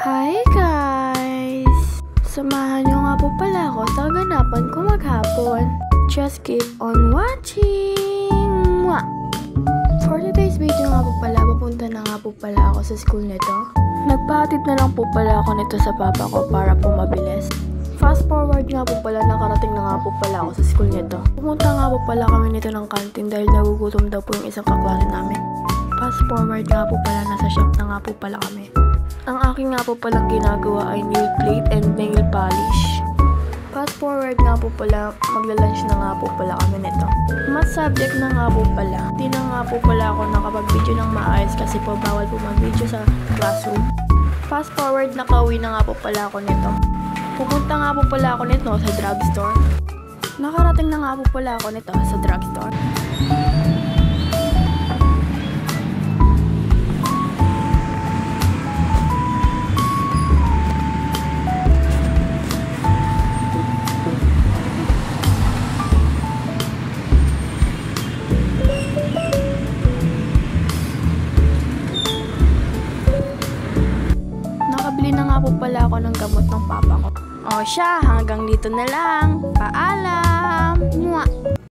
Hi guys! Samahan nyo nga po pala ako sa ganapan ko maghapon. Just keep on watching! Mwah! For today's video nga po pala, papunta na nga po pala ako sa school nito. Nagpahatid na lang po pala ako nito sa papa ko para po mabilis. Fast forward nga po pala, nakarating na nga po pala ako sa school nito. Pumunta nga po pala kami nito ng canteen dahil nagugutom daw po yung isang kaklase namin. Fast forward nga po pala, nasa shop na nga po pala kami. Ang aking nga po palang ginagawa ay nail plate and nail polish. Fast forward nga po pala, magla-lunch na nga po pala kami nito. Math subject na nga po pala. Di na nga po pala ako nakapag-video ng maayos kasi po bawal po mag-video sa classroom. Fast forward, nakauwi na nga po pala ako nito. Pupunta nga po pala ako nito sa drugstore. Nakarating na nga po pala ako nito sa drugstore. Nakabili na nga po pala ako ng gamot ng papa ko. O siya, hanggang dito na lang. Paalam! Mwah!